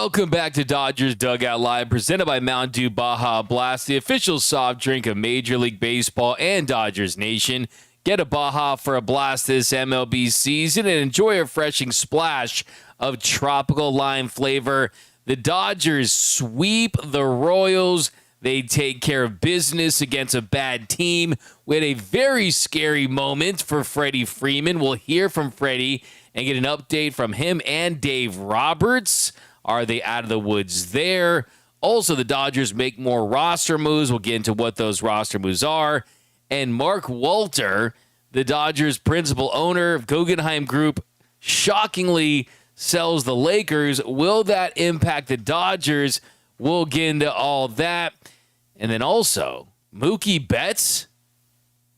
Welcome back to Dodgers Dugout Live, presented by Mound Baja Blast, the official soft drink of Major League Baseball and Dodgers Nation. Get a Baja for a blast this MLB season and enjoy a refreshing splash of tropical lime flavor. The Dodgers sweep the Royals. They take care of business against a bad team. We had a very scary moment for Freddie Freeman. We'll hear from Freddie and get an update from him and Dave Roberts. Are they out of the woods there? Also, the Dodgers make more roster moves. We'll get into what those roster moves are. And Mark Walter, the Dodgers principal owner of Guggenheim Group, shockingly sells the Lakers. Will that impact the Dodgers? We'll get into all that. And then also, Mookie Betts.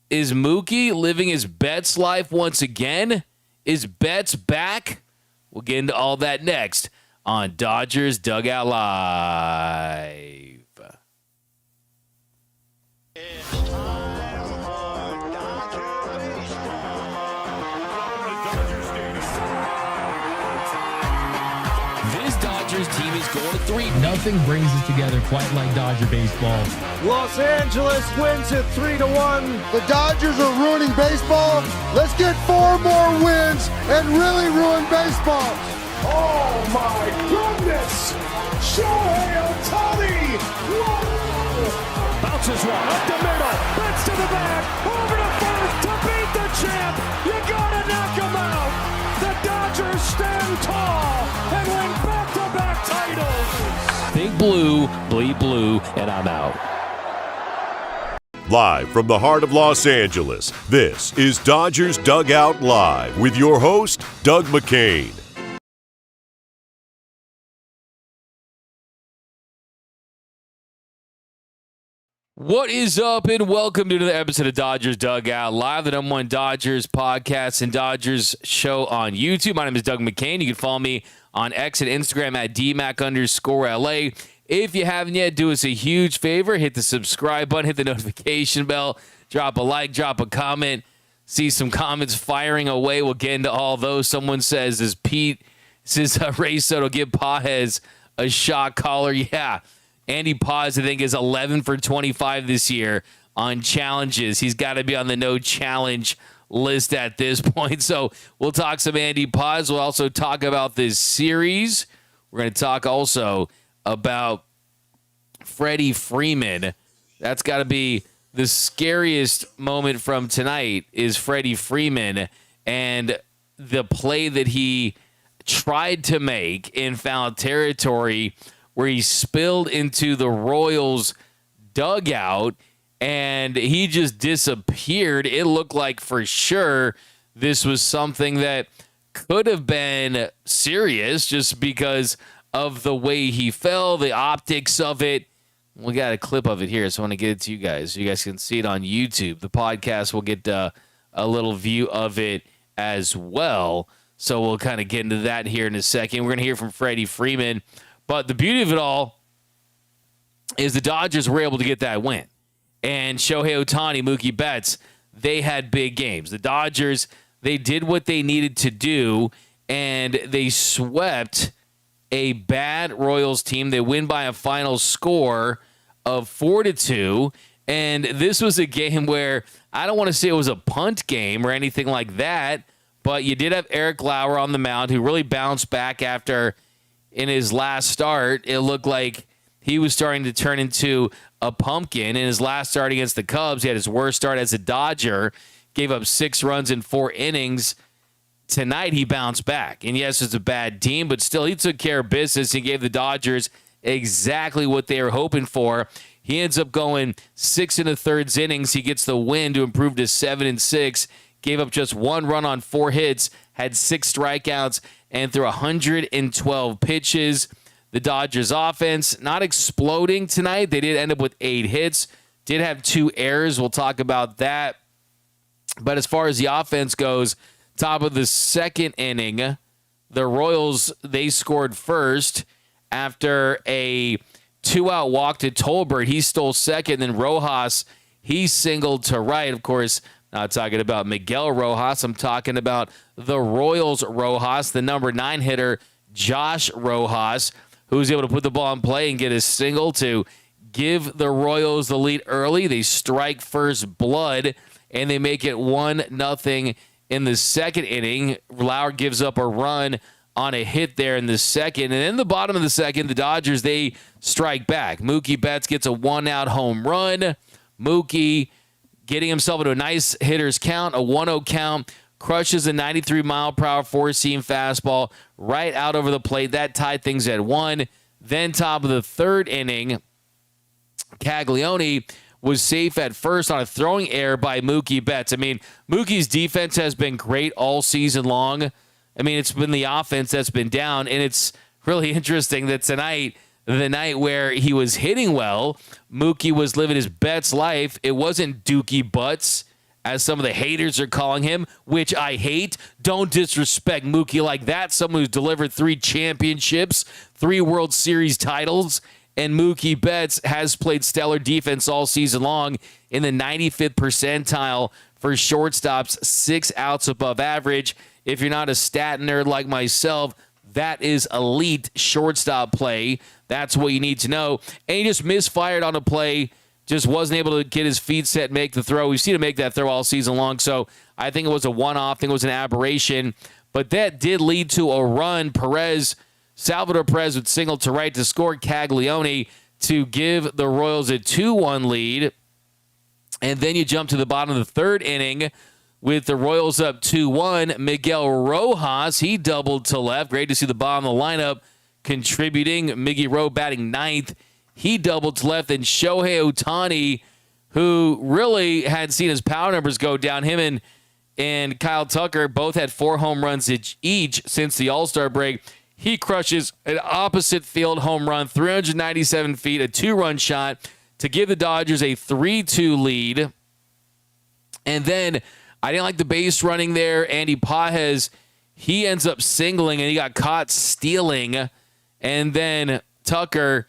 Is Mookie living his Betts life once again? Is Betts back? We'll get into all that next on Dodgers Dugout Live. This Dodgers team is going to 3. Nothing brings us together quite like Dodger baseball. Los Angeles wins it 3-1. The Dodgers are ruining baseball. Let's get 4 more wins and really ruin baseball. Oh my goodness! Shohei Ohtani! Whoa! Bounces one up the middle, bats to the back, over to first to beat the champ. You gotta knock him out. The Dodgers stand tall and win back-to-back titles. Think blue, bleed blue, and I'm out. Live from the heart of Los Angeles, this is Dodgers Dugout Live with your host, Doug McKain. What is up, and welcome to another episode of Dodgers Dugout Live, the #1 Dodgers podcast and Dodgers show on YouTube. My name is Doug McKain. You can follow me on X and Instagram at DMac_LA. If you haven't yet, do us a huge favor. Hit the subscribe button, hit the notification bell, drop a like, drop a comment. See some comments firing away. We'll get into all those. Someone says, Ray Soto give Pajes a shot caller? Yeah. Andy Paz, I think, is 11 for 25 this year on challenges. He's got to be on the no challenge list at this point. So we'll talk some Andy Paz. We'll also talk about this series. We're going to talk also about Freddie Freeman. That's got to be the scariest moment from tonight, is Freddie Freeman and the play that he tried to make in foul territory, where he spilled into the Royals dugout and he just disappeared. It looked like for sure this was something that could have been serious just because of the way he fell, the optics of it. We got a clip of it here, so I want to get it to you guys so you guys can see it on YouTube. The podcast will get a little view of it as well. So we'll kind of get into that here in a second. We're going to hear from Freddie Freeman. But the beauty of it all is the Dodgers were able to get that win. And Shohei Ohtani, Mookie Betts, they had big games. The Dodgers, they did what they needed to do, and they swept a bad Royals team. They win by a final score of 4-2. And this was a game where I don't want to say it was a punt game or anything like that, but you did have Eric Lauer on the mound, who really bounced back after – in his last start, it looked like he was starting to turn into a pumpkin. In his last start against the Cubs, he had his worst start as a Dodger, gave up 6 runs in 4 innings. Tonight, he bounced back. And yes, it's a bad team, but still, he took care of business. He gave the Dodgers exactly what they were hoping for. He ends up going 6 1/3 innings. He gets the win to improve to 7-6. Gave up just 1 run on 4 hits, had 6 strikeouts, and threw 112 pitches. The Dodgers offense not exploding tonight. They did end up with 8 hits, did have 2 errors. We'll talk about that. But as far as the offense goes, top of the second inning, the Royals, they scored first after a 2-out walk to Tolbert. He stole second. Then Rojas, he singled to right. Of course, not talking about Miguel Rojas. I'm talking about the Royals Rojas, the number 9 hitter, Josh Rojas, who was able to put the ball in play and get a single to give the Royals the lead early. They strike first blood, and they make it 1-0 in the second inning. Lauer gives up a run on a hit there in the second. And in the bottom of the second, the Dodgers, they strike back. Mookie Betts gets a 1-out home run. Mookie getting himself into a nice hitter's count, a 1-0 count, crushes a 93-mile-per-hour four-seam fastball right out over the plate. That tied things at 1. Then top of the third inning, Caglione was safe at first on a throwing error by Mookie Betts. I mean, Mookie's defense has been great all season long. I mean, it's been the offense that's been down, and it's really interesting that tonight, the night where he was hitting well, Mookie was living his Betts life. It wasn't Dookie Butts, as some of the haters are calling him, which I hate. Don't disrespect Mookie like that. Someone who's delivered 3 championships, 3 World Series titles, and Mookie Betts has played stellar defense all season long in the 95th percentile for shortstops, 6 outs above average. If you're not a stat nerd like myself, that is elite shortstop play. That's what you need to know. And he just misfired on a play, just wasn't able to get his feet set, make the throw. We've seen him make that throw all season long, so I think it was a one-off. I think it was an aberration. But that did lead to a run. Salvador Perez would single to right to score Caglione to give the Royals a 2-1 lead. And then you jump to the bottom of the third inning with the Royals up 2-1. Miguel Rojas, he doubled to left. Great to see the bottom of the lineup contributing. Miggy Rowe batting ninth. He doubled to left. And Shohei Ohtani, who really had seen his power numbers go down, him and Kyle Tucker both had 4 home runs each since the All-Star break. He crushes an opposite field home run, 397 feet, a 2-run shot to give the Dodgers a 3-2 lead. And then I didn't like the base running there. Andy Pages, he ends up singling, and he got caught stealing. And then Tucker,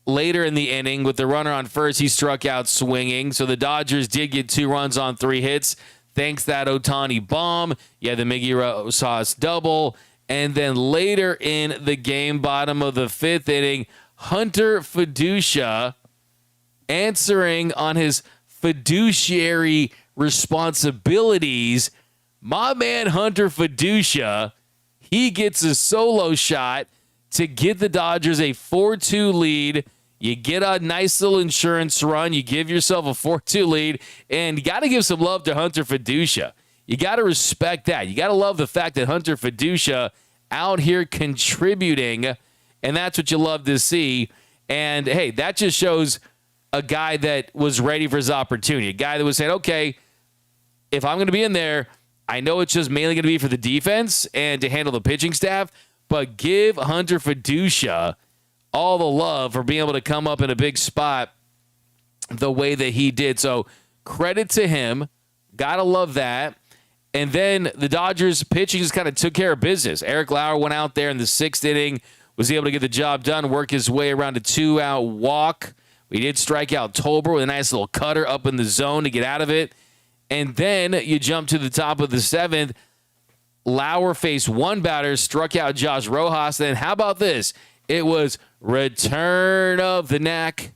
later in the inning, with the runner on first, he struck out swinging. So the Dodgers did get 2 runs on 3 hits. Thanks to that Ohtani bomb. Yeah, the Miggy Rosas double. And then later in the game, bottom of the 5th inning, Hunter Feduccia, answering on his fiduciary responsibilities, my man Hunter Feduccia, he gets a solo shot to get the Dodgers a 4-2 lead. You get a nice little insurance run. You give yourself a 4-2 lead, and you got to give some love to Hunter Feduccia. You got to respect that. You got to love the fact that Hunter Feduccia out here contributing, and that's what you love to see. And, hey, that just shows a guy that was ready for his opportunity, a guy that was saying, okay, if I'm going to be in there, I know it's just mainly going to be for the defense and to handle the pitching staff, but give Hunter Feduccia all the love for being able to come up in a big spot the way that he did. So credit to him. Got to love that. And then the Dodgers pitching just kind of took care of business. Eric Lauer went out there in the 6th inning, was able to get the job done, work his way around a 2-out walk. We did strike out Tolbert with a nice little cutter up in the zone to get out of it. And then you jump to the top of the 7th. Lauer faced 1 batter, struck out Josh Rojas. Then how about this? It was return of the Knack.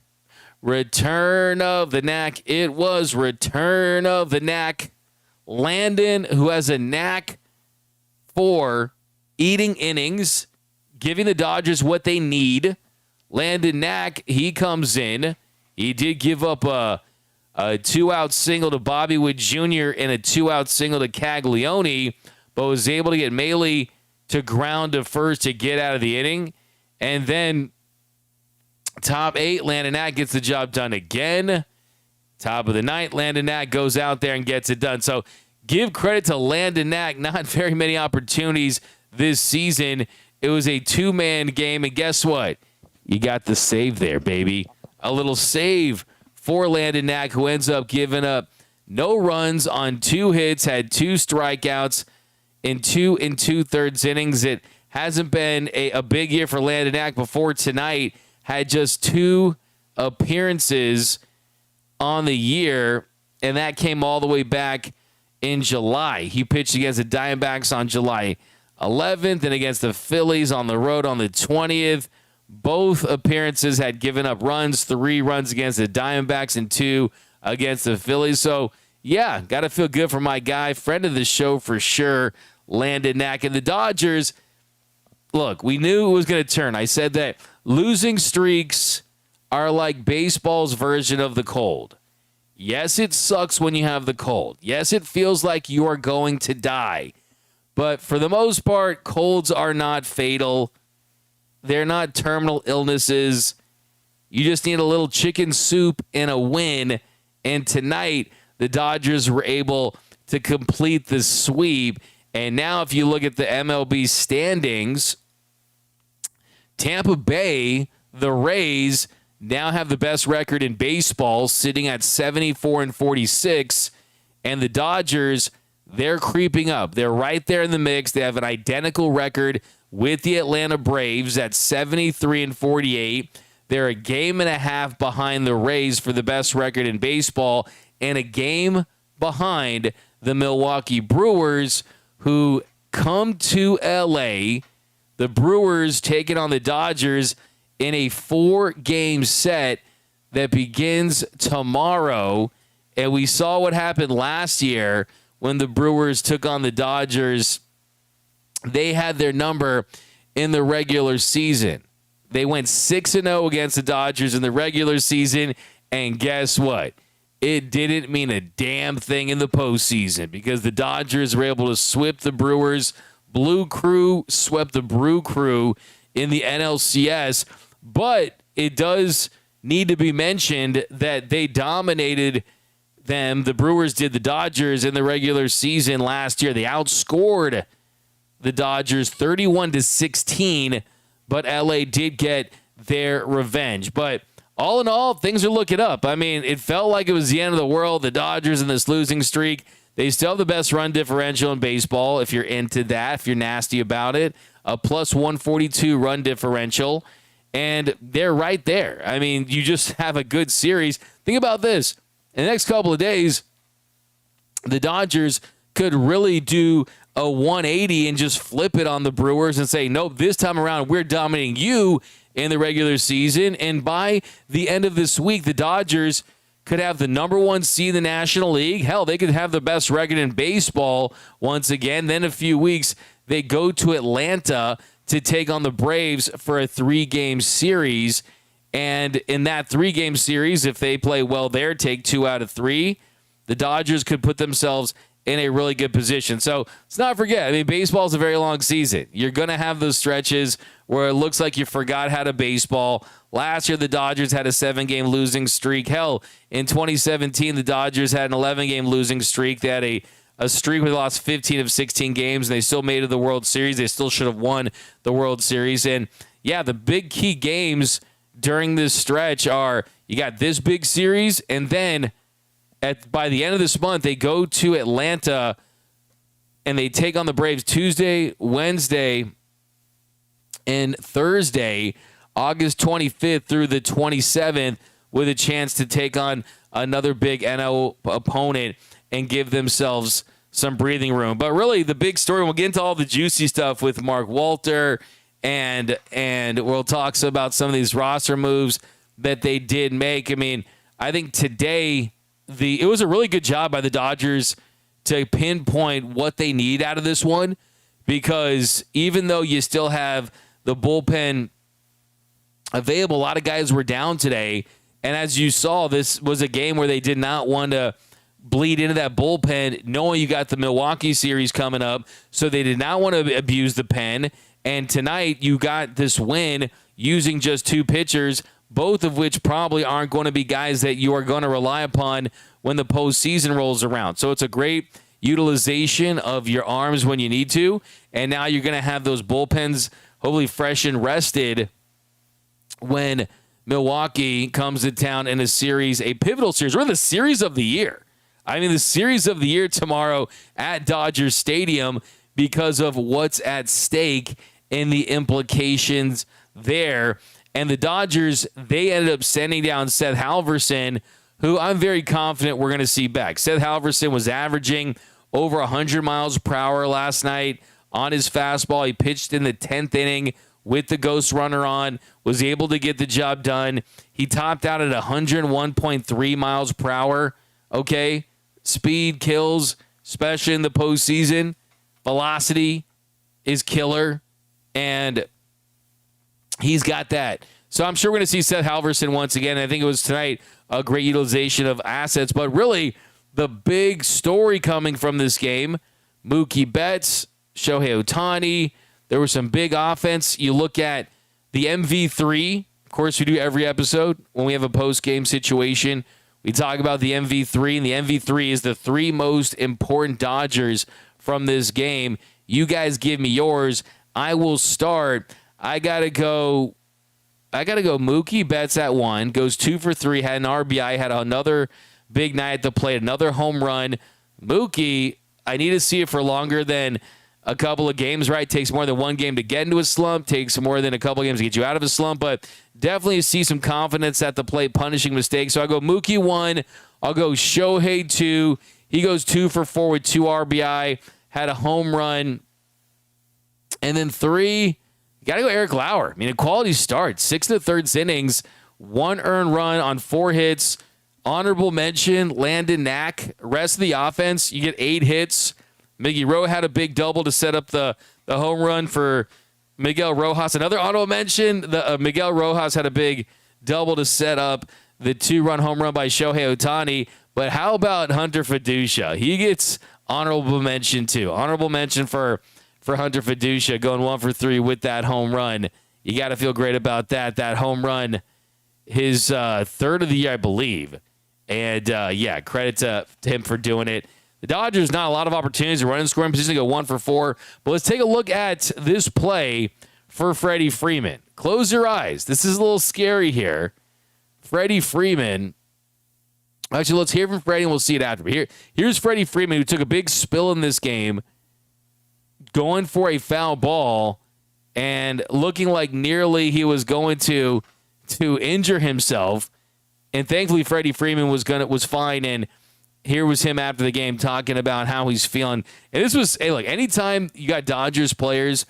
Return of the Knack. It was return of the Knack. Landon, who has a knack for eating innings, giving the Dodgers what they need. Landon Knack, he comes in. He did give up a 2-out single to Bobby Witt Jr. and a 2-out single to Caglione, but was able to get Maile to ground to first to get out of the inning. And then top 8, Landon Knack gets the job done again. Top of the 9th, Landon Knack goes out there and gets it done. So give credit to Landon Knack. Not very many opportunities this season. It was a 2-man game, and guess what? You got the save there, baby. A little save for Landon Knack, who ends up giving up no runs on 2 hits, had 2 strikeouts in 2 2/3 innings. It hasn't been a big year for Landon Knack before tonight. Had just 2 appearances on the year, and that came all the way back in July. He pitched against the Diamondbacks on July 11th and against the Phillies on the road on the 20th. Both appearances had given up runs, 3 runs against the Diamondbacks and 2 against the Phillies. So, yeah, got to feel good for my guy, friend of the show for sure, Landon Knack. And the Dodgers, look, we knew it was going to turn. I said that losing streaks are like baseball's version of the cold. Yes, it sucks when you have the cold. Yes, it feels like you are going to die. But for the most part, colds are not fatal. They're not terminal illnesses. You just need a little chicken soup and a win. And tonight, the Dodgers were able to complete the sweep. And now if you look at the MLB standings, Tampa Bay, the Rays, now have the best record in baseball, sitting at 74-46. And the Dodgers, they're creeping up. They're right there in the mix. They have an identical record with the Atlanta Braves at 73-48. They're a game and a half behind the Rays for the best record in baseball and a game behind the Milwaukee Brewers, who come to L.A. The Brewers taking on the Dodgers in a 4-game set that begins tomorrow. And we saw what happened last year when the Brewers took on the Dodgers. They had their number in the regular season. They went 6-0 against the Dodgers in the regular season, and guess what? It didn't mean a damn thing in the postseason because the Dodgers were able to sweep the Brewers. Blue Crew swept the Brew Crew in the NLCS, but it does need to be mentioned that they dominated them. The Brewers did the Dodgers in the regular season last year. They outscored the Dodgers 31-16, but LA did get their revenge. But all in all, things are looking up. I mean, it felt like it was the end of the world. The Dodgers in this losing streak, they still have the best run differential in baseball if you're into that, if you're nasty about it. A plus 142 run differential, and they're right there. I mean, you just have a good series. Think about this. In the next couple of days, the Dodgers could really do a 180 and just flip it on the Brewers and say, nope, this time around we're dominating you in the regular season. And by the end of this week, the Dodgers could have the number 1 seed in the National League. Hell, they could have the best record in baseball once again. Then in a few weeks, they go to Atlanta to take on the Braves for a 3-game series. And in that 3-game series, if they play well there, take 2 out of 3, the Dodgers could put themselves in a really good position. So let's not forget, I mean, baseball is a very long season. You're going to have those stretches where it looks like you forgot how to baseball. Last year, the Dodgers had a 7-game losing streak. Hell, in 2017, the Dodgers had an 11-game losing streak. They had a streak where they lost 15 of 16 games, and they still made it to the World Series. They still should have won the World Series. And, yeah, the big key games during this stretch are you got this big series, and then by the end of this month, they go to Atlanta, and they take on the Braves Tuesday, Wednesday, and Thursday, August 25th through the 27th, with a chance to take on another big NL opponent and give themselves some breathing room. But really, the big story, we'll get into all the juicy stuff with Mark Walter, and we'll talk about some of these roster moves that they did make. I mean, I think today it was a really good job by the Dodgers to pinpoint what they need out of this one, because even though you still have the bullpen available, a lot of guys were down today. And as you saw, this was a game where they did not want to bleed into that bullpen, knowing you got the Milwaukee series coming up. So they did not want to abuse the pen. And tonight you got this win using just 2 pitchers, both of which probably aren't going to be guys that you are going to rely upon when the postseason rolls around. So it's a great utilization of your arms when you need to. And now you're going to have those bullpens hopefully fresh and rested when Milwaukee comes to town in a series, a pivotal series. We're in the series of the year. I mean, the series of the year tomorrow at Dodger Stadium because of what's at stake and the implications there. And the Dodgers, they ended up sending down Seth Halverson, who I'm very confident we're going to see back. Seth Halverson was averaging over 100 miles per hour last night on his fastball. He pitched in the 10th inning with the ghost runner on, was able to get the job done. He topped out at 101.3 miles per hour. Okay, speed kills, especially in the postseason. Velocity is killer, and he's got that. So I'm sure we're going to see Seth Halverson once again. I think it was tonight a great utilization of assets. But really, the big story coming from this game, Mookie Betts, Shohei Ohtani, there was some big offense. You look at the MV3. Of course, we do every episode when we have a post-game situation. We talk about the MV3, and the MV3 is the three most important Dodgers from this game. You guys give me yours. I will start. I gotta go Mookie Betts at 1. Goes 2 for 3. Had an RBI. Had another big night at the plate. Another home run. Mookie, I need to see it for longer than a couple of games, right? Takes more than one game to get into a slump. Takes more than a couple of games to get you out of a slump. But definitely see some confidence at the plate, punishing mistakes. So I go Mookie 1. I'll go Shohei 2. He goes 2 for 4 with 2 RBI. Had a home run. And then 3, you got to go Eric Lauer. I mean, a quality start. 6 1/3 innings, 1 earned run on 4 hits. Honorable mention, Landon, Knack. Rest of the offense, you get 8 hits. Miggy Rowe had a big double to set up the home run for Miguel Rojas. Another honorable mention, Miguel Rojas had a big double to set up the 2-run home run by Shohei Ohtani. But how about Hunter Feduccia? He gets honorable mention too. Honorable mention for Hunter Feduccia, going 1 for 3 with that home run. You got to feel great about that. That home run, his third of the year, I believe. And, credit to him for doing it. The Dodgers, not a lot of opportunities to run in scoring position to go 1 for 4. But let's take a look at this play for Freddie Freeman. Close your eyes. This is a little scary here. Freddie Freeman. Actually, let's hear from Freddie, and we'll see it after. Here's Freddie Freeman, who took a big spill in this game, going for a foul ball and looking like nearly he was going to injure himself. And thankfully, Freddie Freeman was fine. And here was him after the game talking about how he's feeling. And this was, hey, look, anytime you got Dodgers players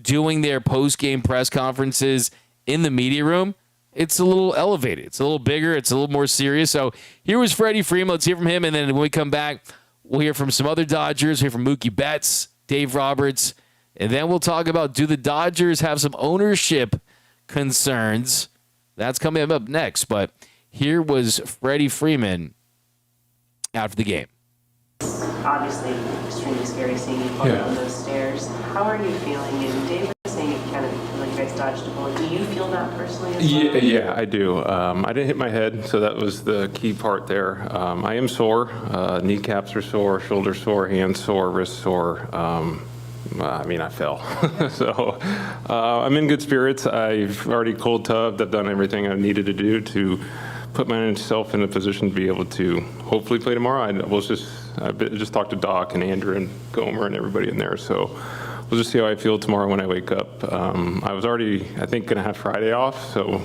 doing their post-game press conferences in the media room, it's a little elevated. It's a little bigger. It's a little more serious. So here was Freddie Freeman. Let's hear from him. And then when we come back, we'll hear from some other Dodgers. Hear from Mookie Betts, Dave Roberts. And then we'll talk about, do the Dodgers have some ownership concerns? That's coming up next. But here was Freddie Freeman after the game. Obviously, extremely scary seeing you fall down those stairs. How are you feeling? And Dave was saying you kind of feel like you guys dodged a bullet. Do you feel that personally as well? Yeah, I do. I didn't hit my head, so that was the key part there. I am sore. Kneecaps are sore, shoulders sore, hands sore, wrists sore. I fell. So I'm in good spirits. I've already cold tubbed. I've done everything I needed to do to put myself in a position to be able to hopefully play tomorrow. I just talked to Doc and Andrew and Gomer and everybody in there. So we'll just see how I feel tomorrow when I wake up. I was already, I think, going to have Friday off. So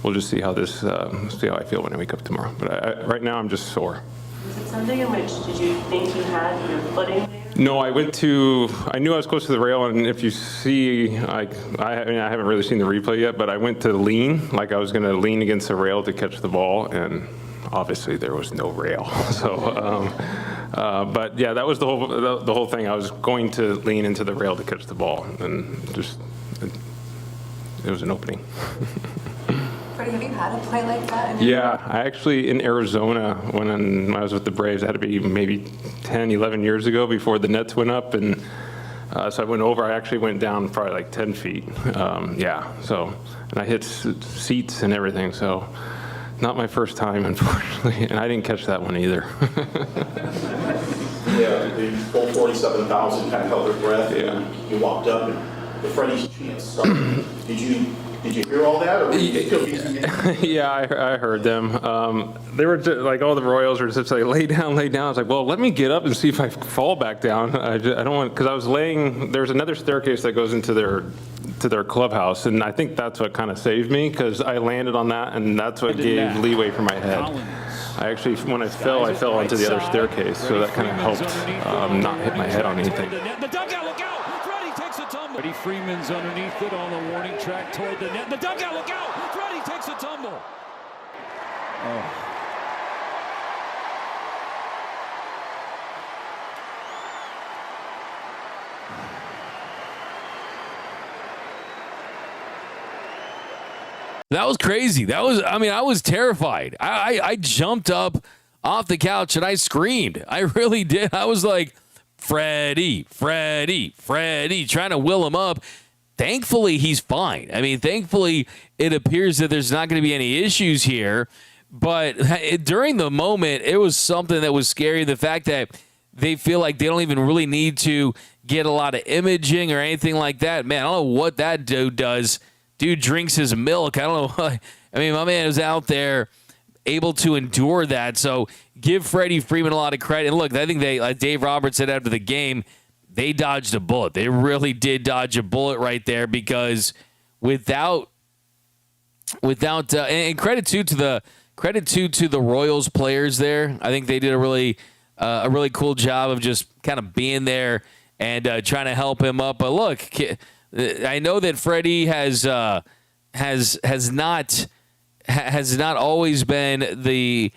we'll just see how I feel when I wake up tomorrow. But right now I'm just sore. Was it something in which did you think you had your footing there? No, I knew I was close to the rail, and if you see, I haven't really seen the replay yet, but I went to lean, like I was going to lean against the rail to catch the ball, and obviously there was no rail. So, but yeah, that was the whole thing. I was going to lean into the rail to catch the ball, and just, it was an opening. Freddie, have you had a play like that? Yeah, I actually, in Arizona, when I was with the Braves, it had to be maybe 10, 11 years ago before the nets went up. And so I went over. I actually went down probably like 10 feet. And I hit seats and everything. So not my first time, unfortunately. And I didn't catch that one either. Yeah, the full 47,000 kind of held their breath. Yeah. And you walked up, and the Freddie's chant started. Did you hear all that? Or Yeah, I heard them. They were just, like, all the Royals were just like, lay down. I was like, well, let me get up and see if I fall back down. I don't want, because I was laying. There's another staircase that goes into their clubhouse, and I think that's what kind of saved me, because I landed on that, and that's what gave leeway for my head. I actually, when I fell onto the other staircase, so that kind of helped not hit my head on anything. The dugout, look out! Freddie takes a tumble. Freddie Freeman's underneath it on the warning track toward the net. The dugout, look out! Freddie takes a tumble. Oh. That was crazy. I was terrified. I jumped up off the couch and I screamed. I really did. I was like, Freddie, trying to will him up. Thankfully, he's fine. I mean, thankfully, it appears that there's not going to be any issues here. But during the moment, it was something that was scary. The fact that they feel like they don't even really need to get a lot of imaging or anything like that. Man, I don't know what that dude does. Dude drinks his milk. I don't know. I mean, my man is out there able to endure that. So give Freddie Freeman a lot of credit. And look, I think like Dave Roberts said after the game, they dodged a bullet. They really did dodge a bullet right there, because without and credit to the Royals players there. I think they did a really cool job of just kind of being there and trying to help him up. But look, I know that Freddie has not always been the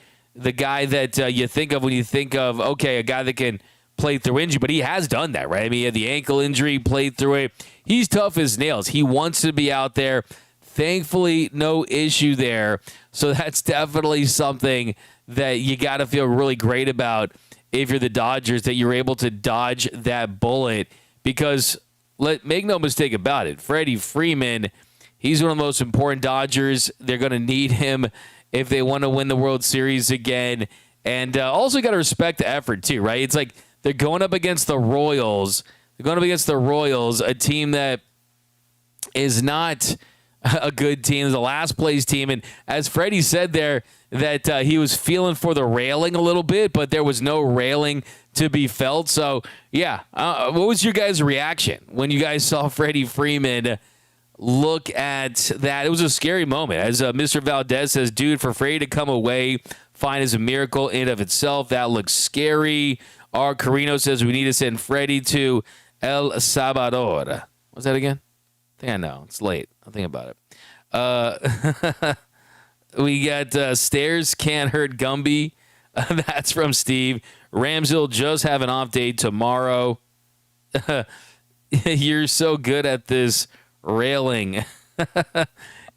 guy that you think of when you think of, okay, a guy that can play through injury, but he has done that, right? I mean, he had the ankle injury, played through it. He's tough as nails. He wants to be out there. Thankfully, no issue there. So that's definitely something that you got to feel really great about if you're the Dodgers, that you're able to dodge that bullet, because make no mistake about it, Freddie Freeman, he's one of the most important Dodgers. They're going to need him if they want to win the World Series again. And also got to respect the effort too, right? It's like they're going up against the Royals. A team that is not a good team. It's a last place team. And as Freddie said there, that he was feeling for the railing a little bit, but there was no railing to be felt. So, yeah, what was your guys' reaction when you guys saw Freddie Freeman look at that? It was a scary moment. As Mr. Valdez says, dude, for Freddie to come away fine is a miracle in and of itself. That looks scary. R. Carino says we need to send Freddie to El Salvador. What's that again? I think I know. It's late. I'll think about it. We got Stairs Can't Hurt Gumby. That's from Steve. Ramsey will just have an off day tomorrow. You're so good at this railing.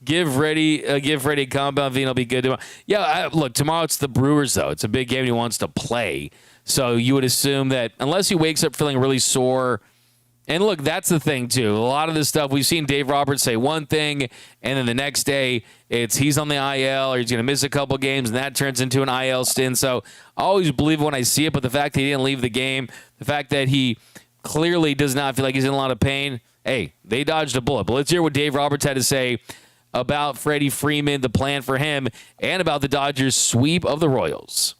Give Freddie a compound V, and it'll be good tomorrow. Yeah, look, tomorrow it's the Brewers, though. It's a big game. He wants to play. So you would assume that unless he wakes up feeling really sore. And look, that's the thing, too. A lot of this stuff, we've seen Dave Roberts say one thing, and then the next day he's on the IL or he's going to miss a couple games, and that turns into an IL stint. So I always believe it when I see it, but the fact that he didn't leave the game, the fact that he clearly does not feel like he's in a lot of pain, hey, they dodged a bullet. But let's hear what Dave Roberts had to say about Freddie Freeman, the plan for him, and about the Dodgers' sweep of the Royals.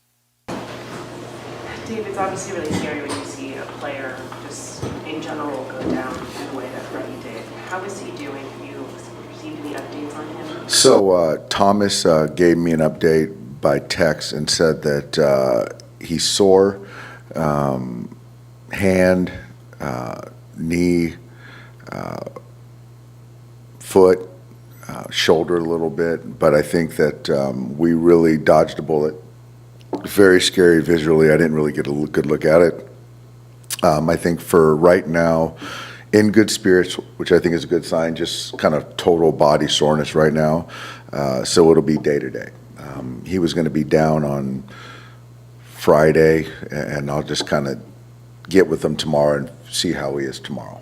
Dave, it's obviously really scary when you see a player just in general go down in the way that Freddie did. How is he doing? Have you received any updates on him? So Thomas gave me an update by text and said that he's sore, hand, knee, foot, shoulder a little bit, but I think that we really dodged a bullet. Very scary visually. I didn't really get a good look at it. I think for right now, in good spirits, which I think is a good sign, just kind of total body soreness right now. So it'll be day to day. He was going to be down on Friday, and I'll just kind of get with him tomorrow and see how he is tomorrow.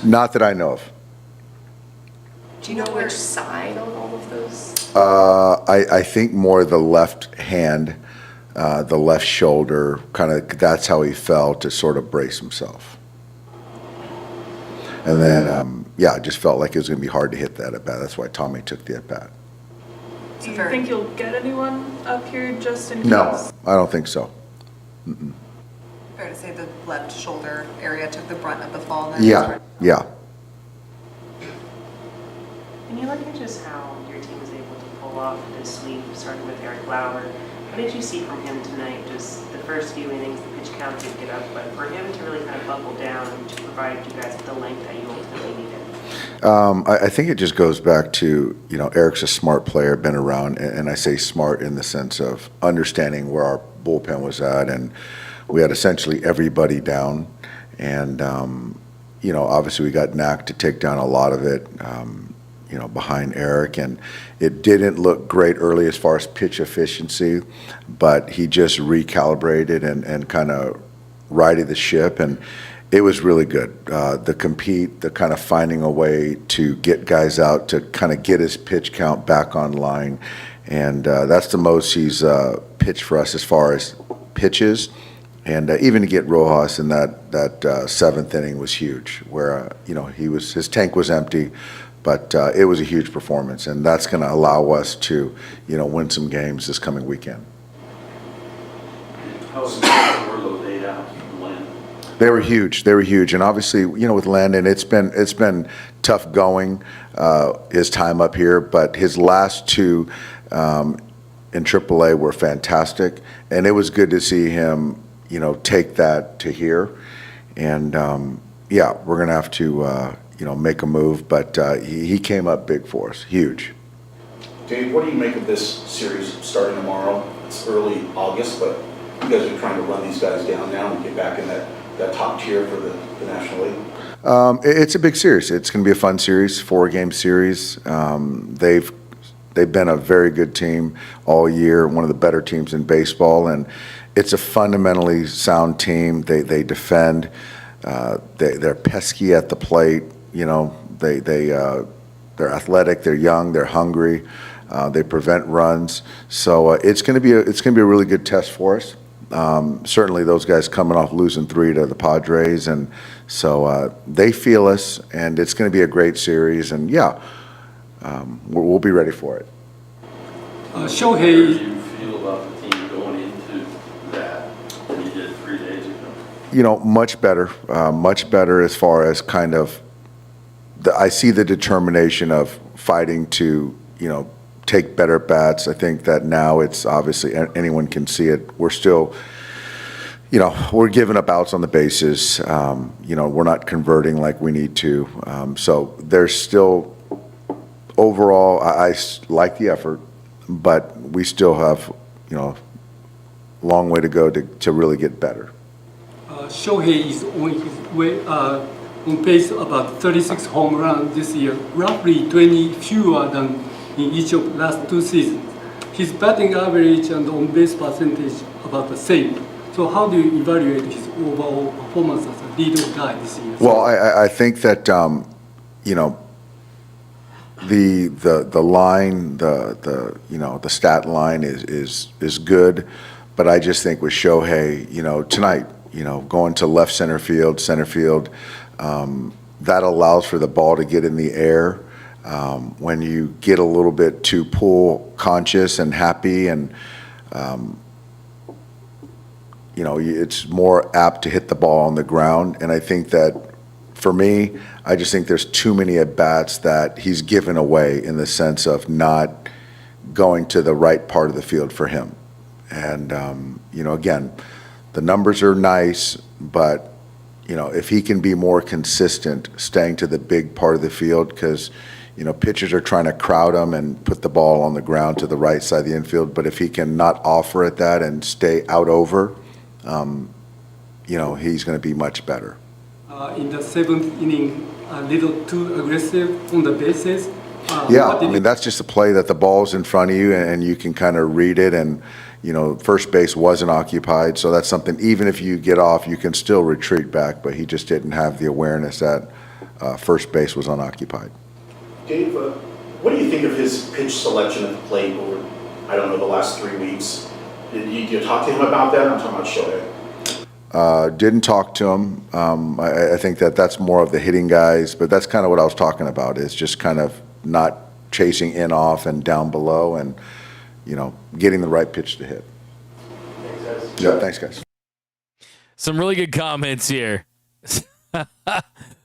Not that I know of. Do you know which side on all of those? I think more the left hand, the left shoulder, kind of that's how he fell to sort of brace himself. And then, I just felt like it was going to be hard to hit that at bat. That's why Tommy took the at bat. Do you think you'll get anyone up here just in case? No, I don't think so. Mm-mm. Fair to say the left shoulder area took the brunt of the fall then? Yeah. Can you look at just how your team was able to pull off this sweep, starting with Lauer, What did you see from him tonight? Just the first few innings, the pitch count did get up, but for him to really kind of buckle down to provide you guys with the length that you ultimately needed. I think it just goes back to, Eric's a smart player, been around, and I say smart in the sense of understanding where our bullpen was at, and we had essentially everybody down, and, obviously we got Knack to take down a lot of it, behind Eric, and it didn't look great early as far as pitch efficiency, but he just recalibrated and kind of righted the ship, and it was really good. The kind of finding a way to get guys out to kind of get his pitch count back online, and that's the most he's pitched for us as far as pitches, and even to get Rojas in that seventh inning was huge, where his tank was empty. But it was a huge performance, and that's going to allow us to, win some games this coming weekend. How was laid out from Landon? They were huge, and obviously, with Landon, it's been tough going his time up here, but his last two in AAA were fantastic, and it was good to see him, take that to here, and we're going to have to. Make a move, but he came up big for us, huge. Dave, what do you make of this series starting tomorrow? It's early August, but you guys are trying to run these guys down now and get back in that top tier for the National League? It's a big series. It's going to be a fun series, 4-game series. They've been a very good team all year, one of the better teams in baseball, and it's a fundamentally sound team. They defend. They're pesky at the plate. They're athletic, they're young, they're hungry, they prevent runs. So it's going to be a really good test for us. Certainly, those guys coming off losing 3 to the Padres, and so they feel us, and it's going to be a great series. And we'll be ready for it. Shohei. How do you feel about the team going into that than you did 3 days ago? Much better as far as kind of, I see the determination of fighting to, take better bats. I think that now it's obviously anyone can see it. We're still, we're giving up outs on the bases. We're not converting like we need to. So there's still, overall, I like the effort, but we still have, a long way to go to really get better. Shohei is on his way, on pace about 36 home runs this year, roughly 20 fewer than in each of the last 2 seasons. His batting average and on-base percentage about the same. So how do you evaluate his overall performance as a leader guy this year? Well, I think that the line, the stat line is good, but I just think with Shohei, tonight, going to left center field, that allows for the ball to get in the air. When you get a little bit too pull conscious and happy, and it's more apt to hit the ball on the ground. And I think that for me, I just think there's too many at bats that he's given away in the sense of not going to the right part of the field for him. And again, the numbers are nice, but if he can be more consistent, staying to the big part of the field, because pitchers are trying to crowd him and put the ball on the ground to the right side of the infield. But if he can not offer at that and stay out over, he's going to be much better. In the 7th inning, a little too aggressive on the bases. That's just a play that the ball's in front of you and you can kind of read it, and first base wasn't occupied, so that's something, even if you get off, you can still retreat back, but he just didn't have the awareness that first base was unoccupied. Dave, what do you think of his pitch selection at the plate over, the last 3 weeks? Did you talk to him about that? I'm talking about Shohei. Didn't talk to him. I think that's more of the hitting guys, but that's kind of what I was talking about, is just kind of not chasing in off and down below, and getting the right pitch to hit. Thanks, guys. Yeah, thanks, guys. Some really good comments here.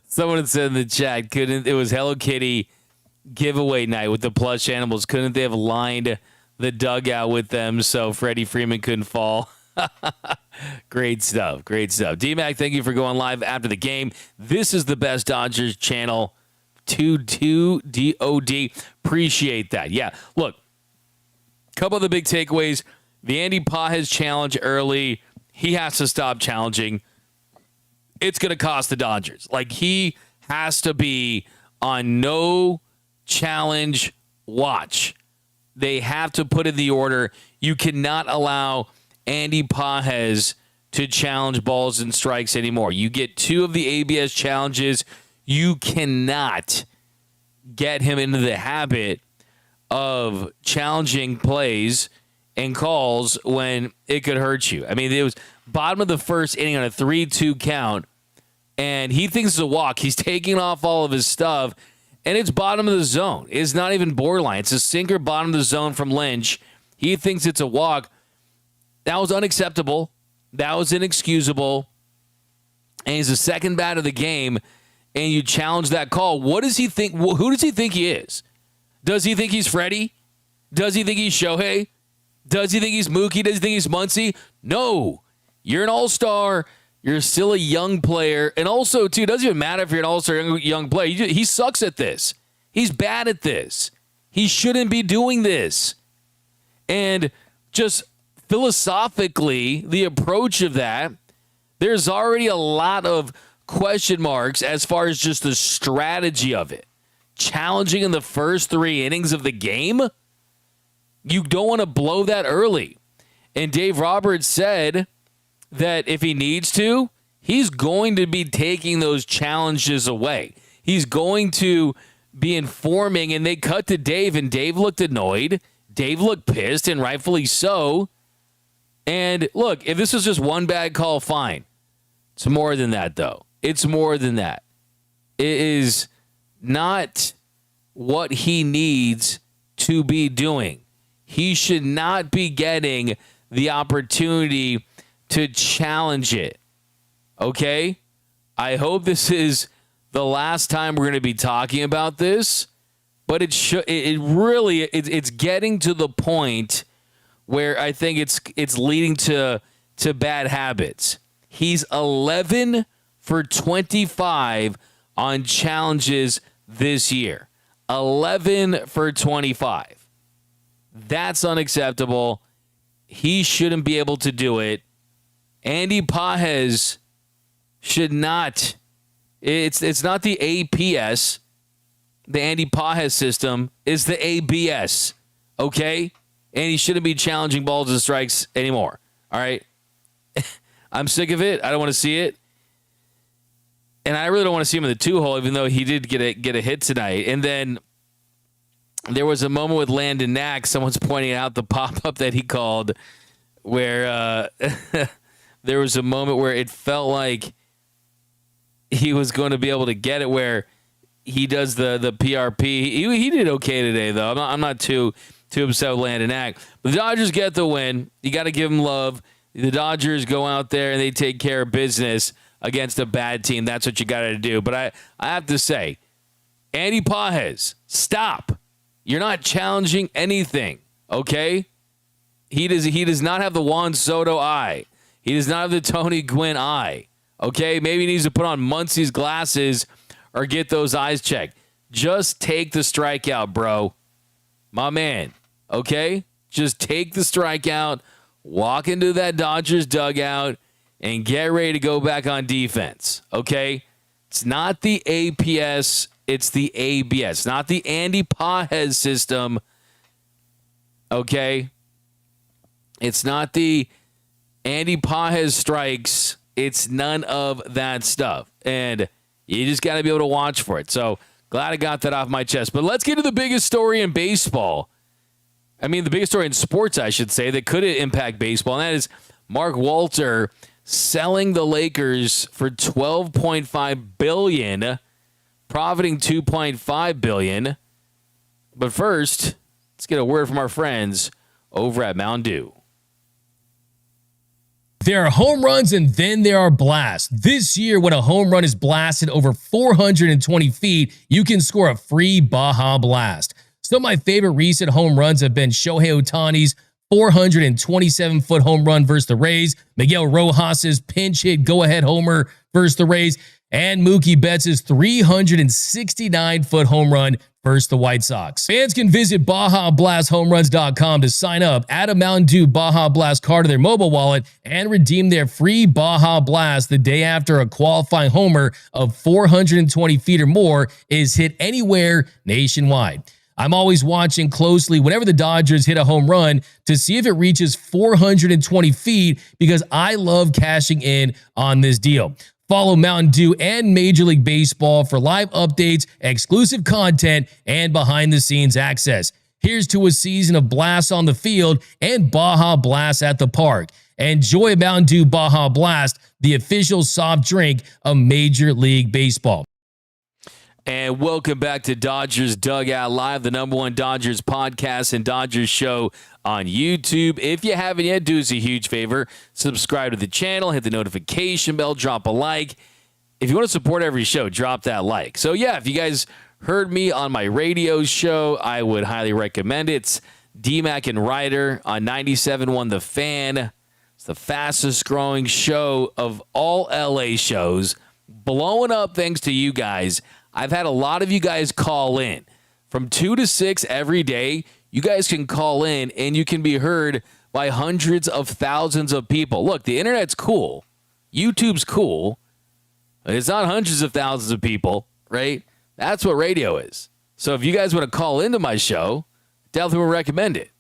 Someone had said in the chat, it was Hello Kitty giveaway night with the plush animals. Couldn't they have lined the dugout with them so Freddie Freeman couldn't fall. Great stuff. Great stuff. D-Mac, thank you for going live after the game. This is the best Dodgers channel. 22 DOD. Appreciate that. Yeah, look, couple of the big takeaways. The Andy Pages challenge early. He has to stop challenging. It's going to cost the Dodgers. Like, he has to be on no challenge watch. They have to put in the order. You cannot allow Andy Pages to challenge balls and strikes anymore. You get 2 of the ABS challenges. You cannot get him into the habit of challenging plays and calls when it could hurt you. I mean, it was bottom of the first inning on a 3-2 count, and he thinks it's a walk. He's taking off all of his stuff, and it's bottom of the zone. It's not even borderline. It's a sinker bottom of the zone from Lynch. He thinks it's a walk. That was unacceptable. That was inexcusable. And he's the second bat of the game, and you challenge that call. What does he think? Who does he think he is? Does he think he's Freddie? Does he think he's Shohei? Does he think he's Mookie? Does he think he's Muncy? No. You're an all-star. You're still a young player. And also, too, it doesn't even matter if you're an all-star young player. He sucks at this. He's bad at this. He shouldn't be doing this. And just philosophically, the approach of that, there's already a lot of question marks as far as just the strategy of it. Challenging in the first 3 innings of the game? You don't want to blow that early. And Dave Roberts said that if he needs to, he's going to be taking those challenges away. He's going to be informing, and they cut to Dave, and Dave looked annoyed. Dave looked pissed, and rightfully so. And look, if this was just one bad call, fine. It's more than that, though. It's more than that. It is not what he needs to be doing. He should not be getting the opportunity to challenge it. Okay? I hope this is the last time we're going to be talking about this, but it's getting to the point where I think it's leading to bad habits. He's 11 for 25 on challenges this year. 11 for 25. That's unacceptable. He shouldn't be able to do it. Andy Pages should not. It's not the APS. The Andy Pages system is the ABS. Okay? And he shouldn't be challenging balls and strikes anymore. All right? I'm sick of it. I don't want to see it. And I really don't want to see him in the 2-hole, even though he did get a hit tonight. And then there was a moment with Landon Knack. Someone's pointing out the pop-up that he called where there was a moment where it felt like he was going to be able to get it, where he does the PRP. He did okay today, though. I'm not too upset with Landon Knack. But the Dodgers get the win. You got to give them love. The Dodgers go out there and they take care of business against a bad team. That's what you got to do. But I have to say, Andy Pages, stop. You're not challenging anything, okay? He does not have the Juan Soto eye. He does not have the Tony Gwynn eye, okay? Maybe he needs to put on Muncy's glasses or get those eyes checked. Just take the strikeout, bro. My man, okay? Just take the strikeout, walk into that Dodgers dugout, and get ready to go back on defense, okay? It's not the APS, it's the ABS, not the Andy Pages system, okay? It's not the Andy Pages strikes. It's none of that stuff. And you just got to be able to watch for it. So glad I got that off my chest. But let's get to the biggest story in baseball. I mean, the biggest story in sports, I should say, that could impact baseball. And that is Mark Walter selling the Lakers for $12.5 billion, profiting $2.5 billion. But first, let's get a word from our friends over at Mound. There are home runs and then there are blasts. This year, when a home run is blasted over 420 feet, you can score a free Baja Blast. Some of my favorite recent home runs have been Shohei Ohtani's 427-foot home run versus the Rays, Miguel Rojas's pinch hit go-ahead homer versus the Rays, and Mookie Betts' 369-foot home run versus the White Sox. Fans can visit BajaBlastHomeRuns.com to sign up, add a Mountain Dew Baja Blast card to their mobile wallet, and redeem their free Baja Blast the day after a qualifying homer of 420 feet or more is hit anywhere nationwide. I'm always watching closely whenever the Dodgers hit a home run to see if it reaches 420 feet because I love cashing in on this deal. Follow Mountain Dew and Major League Baseball for live updates, exclusive content, and behind-the-scenes access. Here's to a season of blasts on the field and Baja Blast at the park. Enjoy Mountain Dew Baja Blast, the official soft drink of Major League Baseball. And welcome back to Dodgers Dugout Live, the #1 Dodgers podcast and Dodgers show on YouTube. If you haven't yet, do us a huge favor. Subscribe to the channel, hit the notification bell, drop a like. If you want to support every show, drop that like. So, yeah, if you guys heard me on my radio show, I would highly recommend it. It's D-Mac and Ryder on 97.1 The Fan. It's the fastest growing show of all LA shows. Blowing up thanks to you guys. I've had a lot of you guys call in. From 2 to 6 every day, you guys can call in and you can be heard by hundreds of thousands of people. Look, the internet's cool. YouTube's cool. It's not hundreds of thousands of people, right? That's what radio is. So if you guys want to call into my show, definitely would recommend it.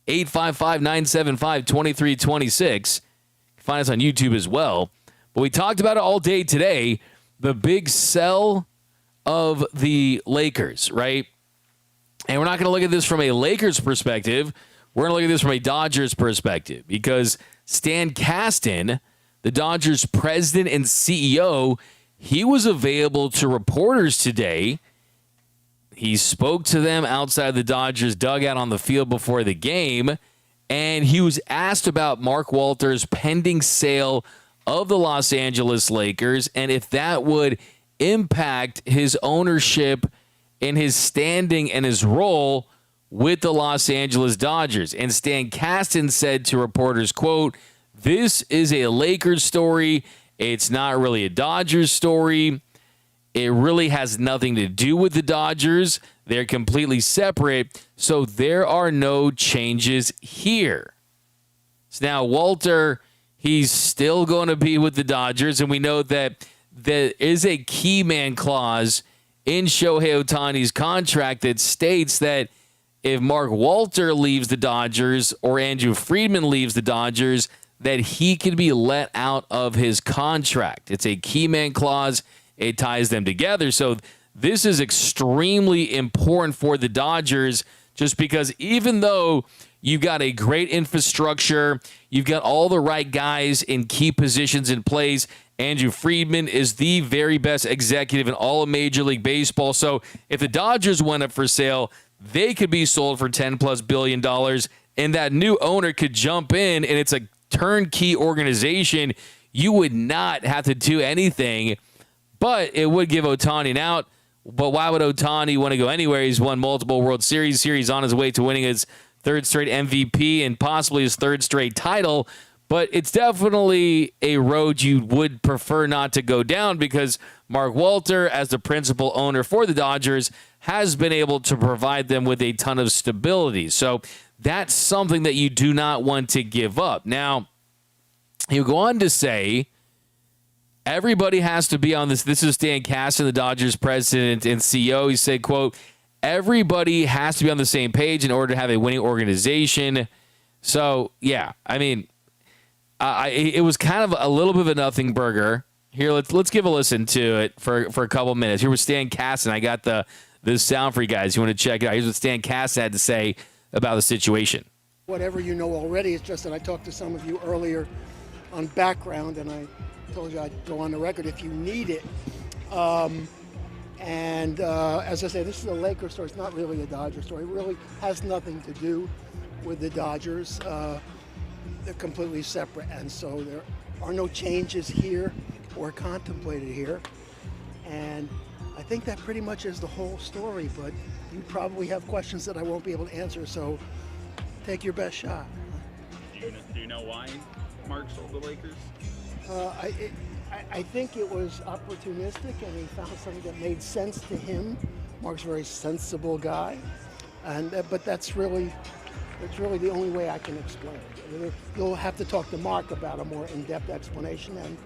855-975-2326. Find us on YouTube as well. But we talked about it all day today. The big sell of the Lakers, right? And we're not going to look at this from a Lakers perspective. We're going to look at this from a Dodgers perspective because Stan Kasten, the Dodgers president and CEO, he was available to reporters today. He spoke to them outside the Dodgers dugout on the field before the game, and he was asked about Mark Walter's pending sale of the Los Angeles Lakers and if that would impact his ownership and his standing and his role with the Los Angeles Dodgers. And Stan Kasten said to reporters, quote, "This is a Lakers story. It's not really a Dodgers story. It really has nothing to do with the Dodgers. They're completely separate. So there are no changes here." So now Walter, he's still going to be with the Dodgers, and we know that there is a key man clause in Shohei Ohtani's contract that states that if Mark Walter leaves the Dodgers or Andrew Friedman leaves the Dodgers, that he can be let out of his contract. It's a key man clause. It ties them together. So this is extremely important for the Dodgers just because even though you've got a great infrastructure, you've got all the right guys in key positions in place, Andrew Friedman is the very best executive in all of Major League Baseball. So if the Dodgers went up for sale, they could be sold for $10+ billion, and that new owner could jump in, and it's a turnkey organization. You would not have to do anything, but it would give Ohtani an out. But why would Ohtani want to go anywhere? He's won multiple World Series. Here he's on his way to winning his third straight MVP and possibly his third straight title. But it's definitely a road you would prefer not to go down because Mark Walter, as the principal owner for the Dodgers, has been able to provide them with a ton of stability. So that's something that you do not want to give up. Now, he'll go on to say, everybody has to be on this. This is Stan Kasten, the Dodgers president and CEO. He said, quote, "Everybody has to be on the same page in order to have a winning organization." So, yeah, I mean, it was kind of a little bit of a nothing burger. Here, let's give a listen to it for a couple minutes. Here was Stan Kasten. I got the sound for you guys. You want to check it out. Here's what Stan Kasten had to say about the situation. Whatever you know already, it's just that I talked to some of you earlier on background, and I told you I'd go on the record if you need it. As I say, this is a Lakers story. It's not really a Dodgers story. It really has nothing to do with the Dodgers. They're completely separate, and so there are no changes here or contemplated here. And I think that pretty much is the whole story, but you probably have questions that I won't be able to answer, so take your best shot. Do you know why Mark sold the Lakers? I think it was opportunistic, and he found something that made sense to him. Mark's a very sensible guy, and but that's really the only way I can explain it. You'll have to talk to Mark about a more in-depth explanation, and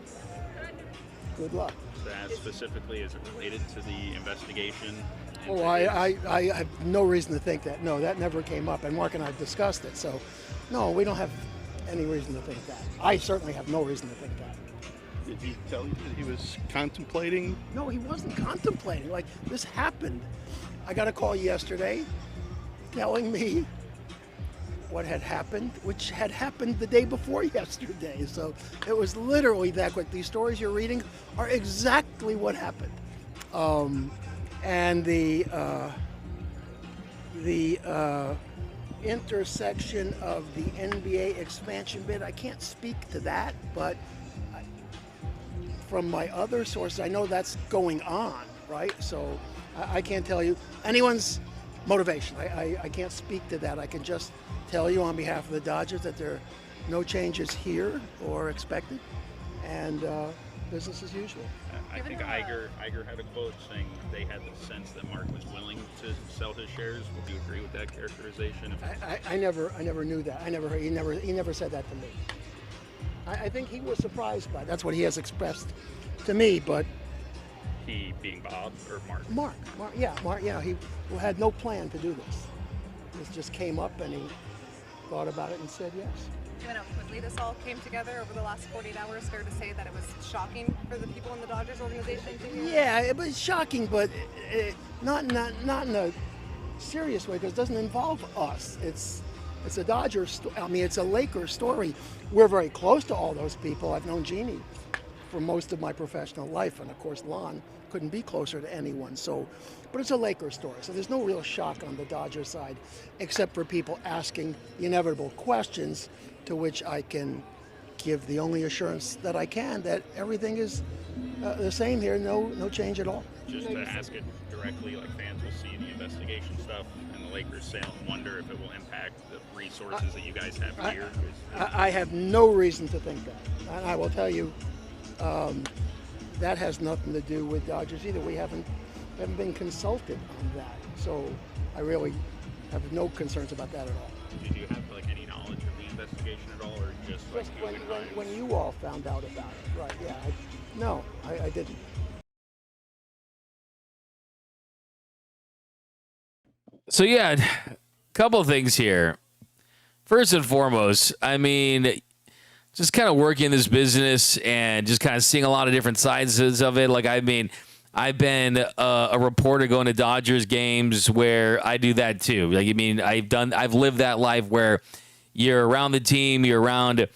good luck. That specifically, is it related to the investigation? Oh, I have no reason to think that. No, that never came up, and Mark and I discussed it, so no, we don't have any reason to think that. I certainly have no reason to think that. Did he tell you that he was contemplating? No, he wasn't contemplating. Like, this happened. I got a call yesterday telling me what had happened, which had happened the day before yesterday. So it was literally that quick. These stories you're reading are exactly what happened. And the intersection of the NBA expansion bid, I can't speak to that, but from my other sources, I know that's going on, right? So I can't tell you anyone's motivation. I can't speak to that. I can just tell you on behalf of the Dodgers that there are no changes here or expected, and business as usual. I think Iger had a quote saying they had the sense that Mark was willing to sell his shares. Would you agree with that characterization? I never knew that. I never heard. He never said that to me. I think he was surprised by it. That's what he has expressed to me, but he being Bob or Mark? Mark, yeah. He had no plan to do this. This just came up, and he thought about it and said yes. Given how quickly this all came together over the last 48 hours, fair to say that it was shocking for the people in the Dodgers organization to hear? Yeah, it was shocking, but not in a serious way, because it doesn't involve us. It's a Dodgers. It's a Lakers story. We're very close to all those people. I've known Jeannie for most of my professional life, and of course Lon couldn't be closer to anyone. So, but it's a Lakers story, so there's no real shock on the Dodgers side, except for people asking the inevitable questions, to which I can give the only assurance that I can that everything is the same here, no change at all. Just to ask it directly, like fans will see the investigation stuff and the Lakers sale and wonder if it will impact the resources that you guys have here. I have no reason to think that, and I will tell you, that has nothing to do with Dodgers either. We haven't been consulted on that, so I really have no concerns about that at all. Did you have any knowledge of the investigation at all, or just when you all found out about it? Right? Yeah. I didn't. So yeah, a couple of things here. First and foremost, I mean, just kind of working in this business and just kind of seeing a lot of different sides of it. Like, I mean, I've been a reporter going to Dodgers games where I do that too. Like, I mean, I've lived that life where you're around the team, you're around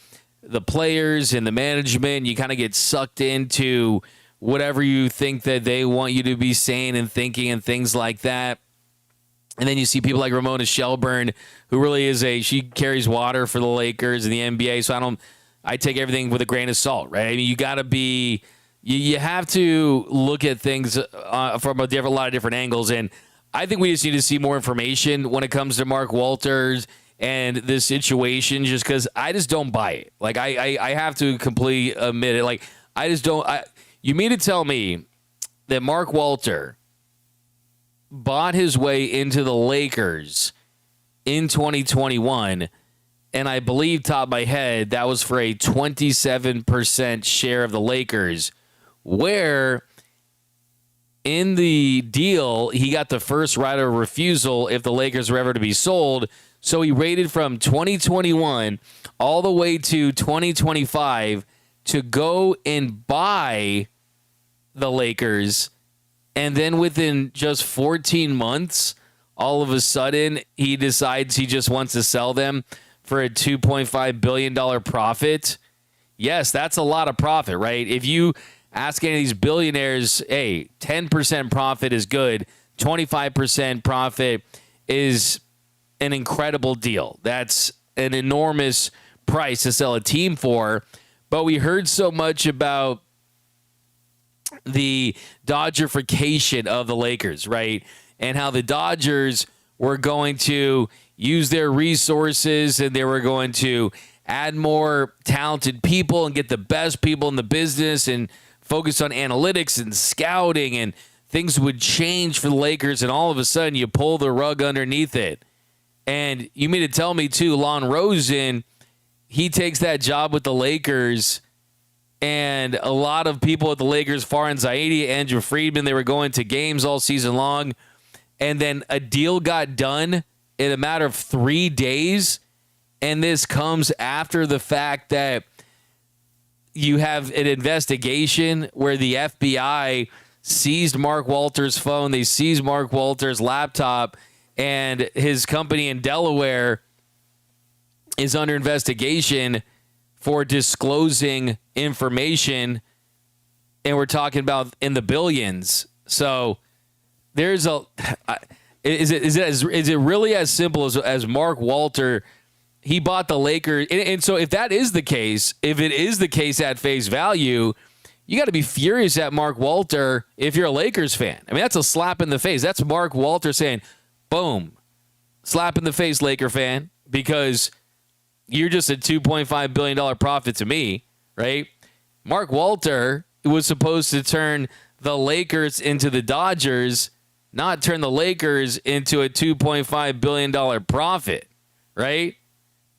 the players and the management. You kind of get sucked into whatever you think that they want you to be saying and thinking and things like that. And then you see people like Ramona Shelburne, who really is she carries water for the Lakers and the NBA. So I take everything with a grain of salt, right? I mean, you got to be, you have to look at things from a lot of different angles. And I think we just need to see more information when it comes to Mark Walters and this situation, just because I just don't buy it. Like, I have to completely admit it. Like, I just don't. You mean to tell me that Mark Walter bought his way into the Lakers in 2021, and I believe, top of my head, that was for a 27% share of the Lakers, where in the deal, he got the first right of refusal if the Lakers were ever to be sold. So he waited from 2021 all the way to 2025 to go and buy the Lakers. And then within just 14 months, all of a sudden, he decides he just wants to sell them for a $2.5 billion profit. Yes, that's a lot of profit, right? If you ask any of these billionaires, hey, 10% profit is good. 25% profit is an incredible deal. That's an enormous price to sell a team for. But we heard so much about the Dodgerification of the Lakers, right? and how the Dodgers were going to use their resources and they were going to add more talented people and get the best people in the business and focus on analytics and scouting, and things would change for the Lakers, and all of a sudden you pull the rug underneath it. And you mean to tell me, too, Lon Rosen, he takes that job with the Lakers, and a lot of people at the Lakers, Farhan Zaidi, Andrew Friedman, they were going to games all season long, and then a deal got done in a matter of 3 days, and this comes after the fact that you have an investigation where the FBI seized Mark Walter's phone, they seized Mark Walter's laptop, and his company in Delaware is under investigation for disclosing information, and we're talking about in the billions. So there's is it really as simple as Mark Walter? He bought the Lakers, and so if that is the case, if it is the case at face value, you got to be furious at Mark Walter if you're a Lakers fan. I mean, that's a slap in the face. That's Mark Walter saying, boom, slap in the face, Laker fan, because you're just a $2.5 billion profit to me, right? Mark Walter was supposed to turn the Lakers into the Dodgers, not turn the Lakers into a $2.5 billion profit, right?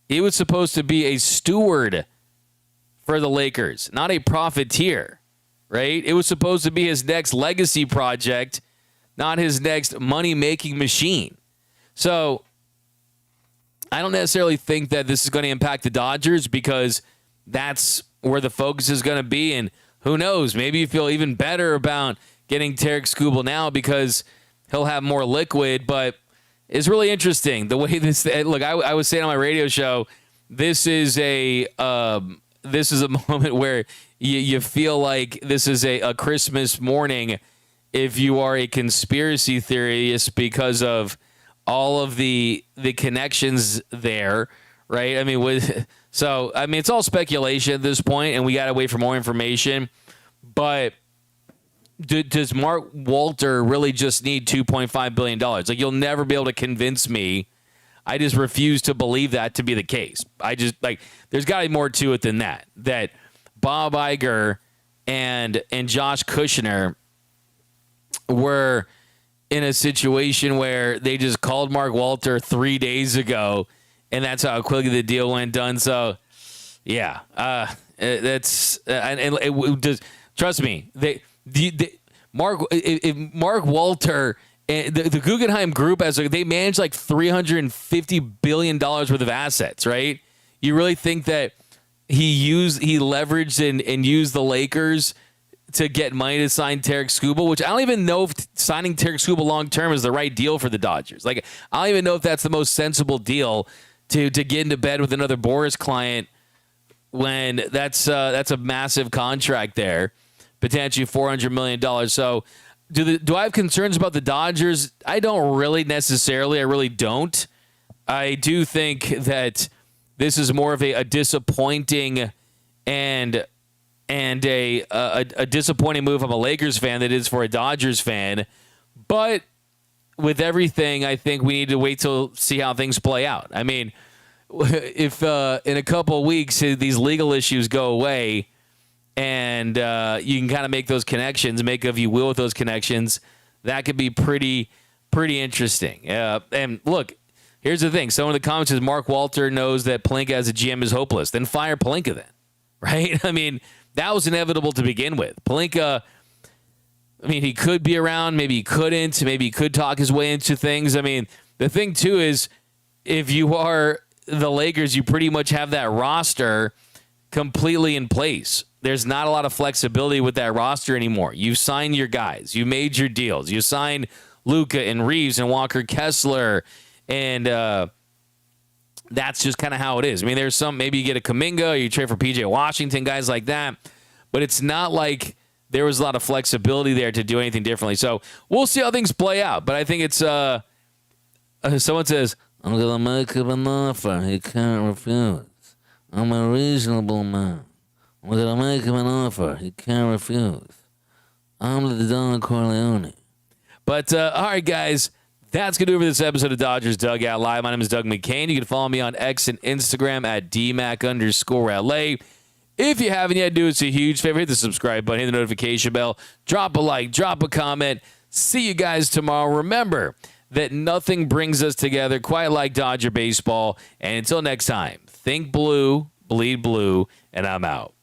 He was supposed to be a steward for the Lakers, not a profiteer, right? It was supposed to be his next legacy project, not his next money-making machine. So I don't necessarily think that this is going to impact the Dodgers because that's where the focus is going to be. And who knows, maybe you feel even better about getting Tarek Skubal now because he'll have more liquid, but it's really interesting the way this. Look, I was saying on my radio show, this is a moment where you feel like this is a Christmas morning if you are a conspiracy theorist because of all of the connections there, right? I mean, it's all speculation at this point, and we got to wait for more information. But does Mark Walter really just need $2.5 billion? Like, you'll never be able to convince me. I just refuse to believe that to be the case. There's got to be more to it than that. That Bob Iger and Josh Kushner were in a situation where they just called Mark Walter 3 days ago, and that's how quickly the deal went done. So, yeah, trust me, Mark Walter and the Guggenheim Group they manage like $350 billion worth of assets, right? You really think that he leveraged and used the Lakers to get money to sign Tarek Skubal, which I don't even know if signing Tarek Skubal long term is the right deal for the Dodgers. Like, I don't even know if that's the most sensible deal to get into bed with another Boris client when that's a massive contract there, potentially $400 million. So do I have concerns about the Dodgers? I don't really necessarily. I really don't. I do think that this is more of a disappointing and a disappointing move from a Lakers fan than it is for a Dodgers fan. But with everything, I think we need to wait till see how things play out. I mean, if in a couple of weeks these legal issues go away and you can kind of make those connections, make of you will with those connections, that could be pretty interesting. And look, here's the thing. Someone in the comments says Mark Walter knows that Pelinka as a GM is hopeless. Then fire Pelinka then, right? I mean, that was inevitable to begin with. Pelinka, I mean, he could be around. Maybe he couldn't. Maybe he could talk his way into things. I mean, the thing, too, is if you are the Lakers, you pretty much have that roster completely in place. There's not a lot of flexibility with that roster anymore. You signed your guys. You made your deals. You signed Luka and Reeves and Walker Kessler, and that's just kind of how it is. I mean, there's some, maybe you get a Kuminga, or you trade for PJ Washington, guys like that, but it's not like there was a lot of flexibility there to do anything differently. So we'll see how things play out, but I think it's, someone says, I'm going to make him an offer he can't refuse. I'm a reasonable man. I'm going to make him an offer he can't refuse. I'm the Don Corleone. But, all right, guys, that's going to do it for this episode of Dodgers Dugout Live. My name is Doug McKain. You can follow me on X and Instagram at DMac_LA. If you haven't yet, do us a huge favor. Hit the subscribe button, hit the notification bell, drop a like, drop a comment. See you guys tomorrow. Remember that nothing brings us together quite like Dodger baseball. And until next time, think blue, bleed blue, and I'm out.